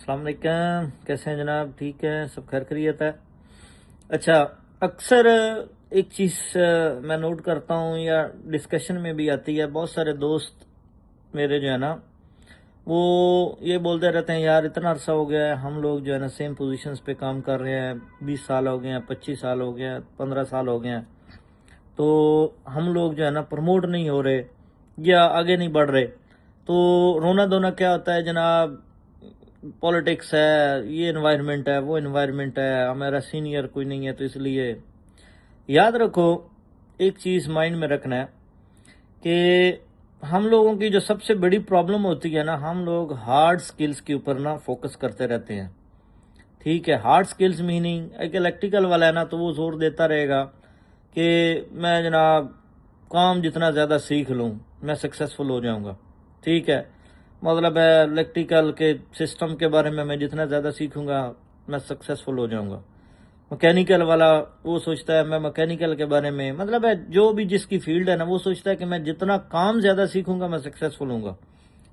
अस्सलाम वालेकुम, कैसे हैं जनाब? ठीक है, सब खैर खैरियत है। अच्छा, अक्सर एक चीज़ मैं नोट करता हूँ या डिस्कशन में भी आती है। बहुत सारे दोस्त मेरे जो है ना, वो ये बोलते रहते हैं, यार इतना अरसा हो गया है, हम लोग जो है ना सेम पोजीशंस पे काम कर रहे हैं, 20 साल हो गए हैं, 25 साल हो गए हैं, 15 साल हो गए हैं, तो हम लोग जो है ना प्रमोट नहीं हो रहे या आगे नहीं बढ़ रहे। तो रोना धोना क्या होता है जनाब? पॉलिटिक्स है, ये एनवायरनमेंट है, वो एनवायरनमेंट है, हमारा सीनियर कोई नहीं है, तो इसलिए याद रखो, एक चीज़ माइंड में रखना है कि हम लोगों की जो सबसे बड़ी प्रॉब्लम होती है ना, हम लोग हार्ड स्किल्स के ऊपर ना फोकस करते रहते हैं। ठीक है, हार्ड स्किल्स मीनिंग एक इलेक्ट्रिकल वाला है ना, तो वो जोर देता रहेगा कि मैं जनाब काम जितना ज़्यादा सीख लूँ मैं सक्सेसफुल हो जाऊँगा। ठीक है, मतलब है इलेक्ट्रिकल के सिस्टम के बारे में मैं जितना ज़्यादा सीखूँगा मैं सक्सेसफुल हो जाऊँगा। मैकेनिकल वाला वो सोचता है मैं मैकेनिकल के बारे में, मतलब है जो भी जिसकी फील्ड है ना, वो सोचता है कि मैं जितना काम ज़्यादा सीखूँगा मैं सक्सेसफुल होऊंगा।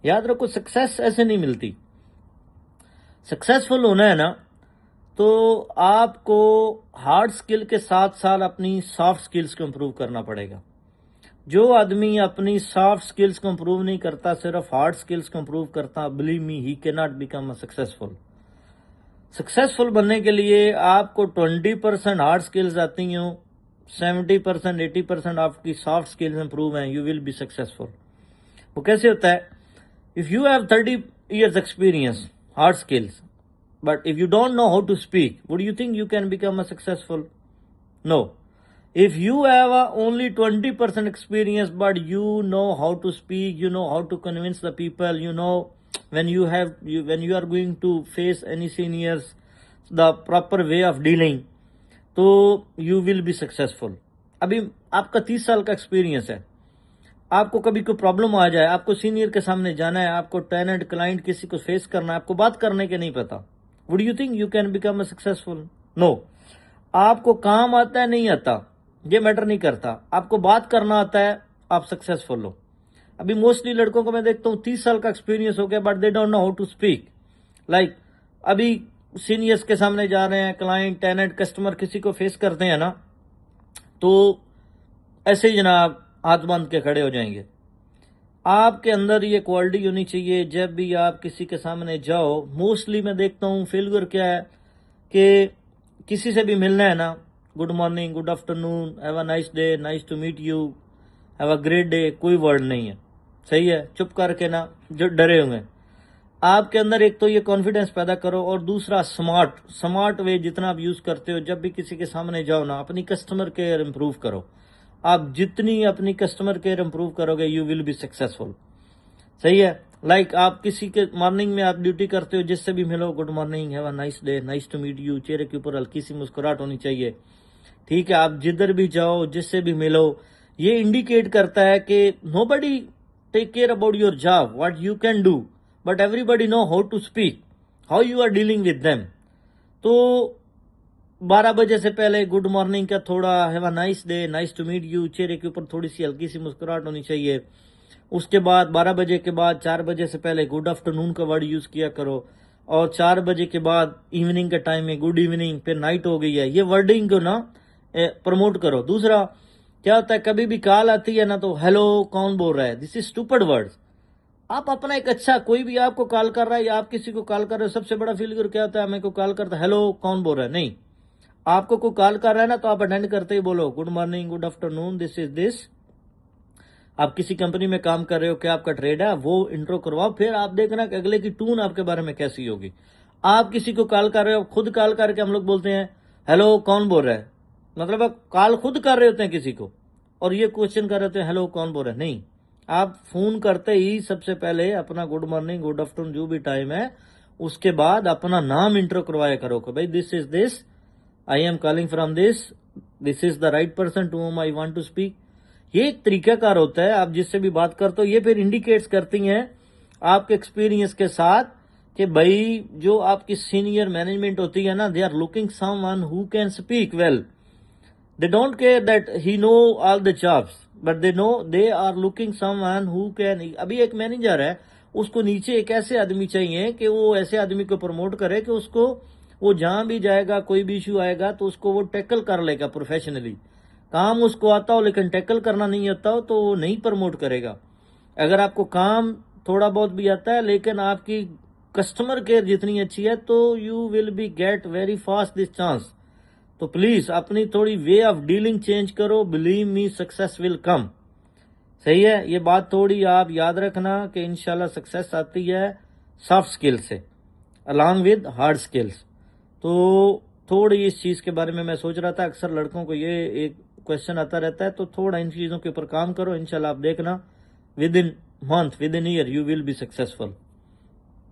याद रखो, सक्सेस ऐसे नहीं मिलती। सक्सेसफुल होना है ना, तो आपको हार्ड स्किल के साथ साथ अपनी सॉफ्ट स्किल्स को इम्प्रूव करना पड़ेगा। जो आदमी अपनी सॉफ्ट स्किल्स को इम्प्रूव नहीं करता, सिर्फ हार्ड स्किल्स को इम्प्रूव करता, believe me he can not become a successful. Successful बनने के लिए आपको 20% हार्ड स्किल्स आती हो, 70% 80% आपकी सॉफ्ट स्किल्स इंप्रूव हैं, यू विल बी सक्सेसफुल। वो कैसे होता है? If you have 30 years experience, hard skills, but if you don't know how to speak, would you think you can become a successful? No. If you have only 20% experience but you know how to speak, you know how to convince the people, you know when you are going to face any seniors, the proper way of dealing, तो you will be successful. अभी आपका 30 साल का experience है, आपको कभी कोई problem आ जाए, आपको सीनियर के सामने जाना है, आपको टेनेंट क्लाइंट किसी को फेस करना है, आपको बात करने के नहीं पता, would you think you can become a successful? No. आपको काम आता है नहीं आता, ये मैटर नहीं करता, आपको बात करना आता है, आप सक्सेसफुल हो। अभी मोस्टली लड़कों को मैं देखता हूँ 30 साल का एक्सपीरियंस हो गया but they don't know how to speak. Like अभी सीनियर्स के सामने जा रहे हैं, क्लाइंट टेनेंट कस्टमर किसी को फेस करते हैं ना, तो ऐसे ही जनाब हाथ बांध के खड़े हो जाएंगे। आपके अंदर ये क्वालिटी होनी चाहिए, जब भी आप किसी के सामने जाओ। मोस्टली मैं देखता हूँ फेलियर क्या है कि किसी से भी मिलना है ना, good morning, good afternoon, have a nice day, nice to meet you, have a great day, कोई वर्ड नहीं है। सही है, चुप करके ना जो डरे हुए हैं। आपके अंदर एक तो ये कॉन्फिडेंस पैदा करो, और दूसरा स्मार्ट वे जितना आप यूज करते हो, जब भी किसी के सामने जाओ ना, अपनी कस्टमर केयर इंप्रूव करो। आप जितनी अपनी कस्टमर केयर इंप्रूव करोगे, यू विल बी सक्सेसफुल। सही है। लाइक आप किसी के मॉर्निंग में आप ड्यूटी करते हो, जिससे भी मिलो, good morning, have a nice day, nice to meet you, चेहरे के ऊपर हल्की सी मुस्कुराहट होनी चाहिए। ठीक है, आप जिधर भी जाओ, जिससे भी मिलो, ये इंडिकेट करता है कि nobody take care about your job, what you can do, but everybody know how to speak, how you are dealing with them. तो 12 बजे से पहले गुड मॉर्निंग का थोड़ा have a nice day, nice to meet you, चेहरे के ऊपर थोड़ी सी हल्की सी मुस्कुराहट होनी चाहिए। उसके बाद 12 बजे के बाद 4 बजे से पहले गुड आफ्टरनून का वर्ड यूज किया करो, और 4 बजे के बाद इवनिंग के टाइम में गुड इवनिंग, फिर नाइट हो गई है, ये वर्डिंग को ना प्रमोट करो। दूसरा क्या होता है, कभी भी कॉल आती है ना, तो हेलो कौन बोल रहा है, दिस इज स्टूपिड वर्ड्स। आप अपना एक अच्छा, कोई भी आपको कॉल कर रहा है या आप किसी को कॉल कर रहे हो, सबसे बड़ा फेलियर क्या होता है, मेरे को कॉल करता है, हेलो कौन बोल रहा है। नहीं, आपको कोई कॉल कर रहा है ना, तो आप अटेंड करते ही बोलो good morning, good afternoon, this is this. आप किसी कंपनी में काम कर रहे हो, क्या आपका ट्रेड है, वो इंट्रो करवाओ, फिर आप देखना कि अगले की टून आपके बारे में कैसी होगी। आप किसी को कॉल कर रहे हो, खुद कॉल करके हम लोग बोलते हैं हेलो कौन बोल रहा है, मतलब आप कॉल खुद कर रहे होते हैं किसी को, और ये क्वेश्चन कर रहे होते हैं हेलो कौन बोल रहा है। नहीं, आप फोन करते ही सबसे पहले अपना गुड मॉर्निंग, गुड आफ्टरनून, जो भी टाइम है, उसके बाद अपना नाम इंट्रो करवाया करो कि भाई this is this, I am calling from this is the right person to whom I want to speak. ये एक तरीकाकार होता है, आप जिससे भी बात करते हो, ये फिर इंडिकेट्स करती हैं आपके एक्सपीरियंस के साथ कि भाई जो आपकी सीनियर मैनेजमेंट होती है ना, they are looking someone who can speak well. They don't care that he know all the jobs, but they know they are looking someone who can. अभी एक मैनेजर है, उसको नीचे एक ऐसे आदमी चाहिए कि वो ऐसे आदमी को प्रमोट करे कि उसको वो जहां भी जाएगा कोई भी इशू आएगा तो उसको वो टैकल कर लेगा प्रोफेशनली। काम उसको आता हो लेकिन टैकल करना नहीं आता हो तो वो नहीं प्रमोट करेगा। अगर आपको काम थोड़ा बहुत भी आता है लेकिन आपकी कस्टमर केयर जितनी अच्छी है तो you will be get very fast this chance. तो प्लीज अपनी थोड़ी वे ऑफ डीलिंग चेंज करो, believe me success will come. सही है, ये बात थोड़ी आप याद रखना कि इंशाल्लाह सक्सेस आती है सॉफ्ट स्किल से अलॉन्ग विद हार्ड स्किल्स। तो थोड़ी इस चीज के बारे में मैं सोच रहा था, अक्सर लड़कों को ये एक क्वेश्चन आता रहता है, तो थोड़ा इन चीजों के ऊपर काम करो, इंशाल्लाह आप देखना with in month with in year you will be successful.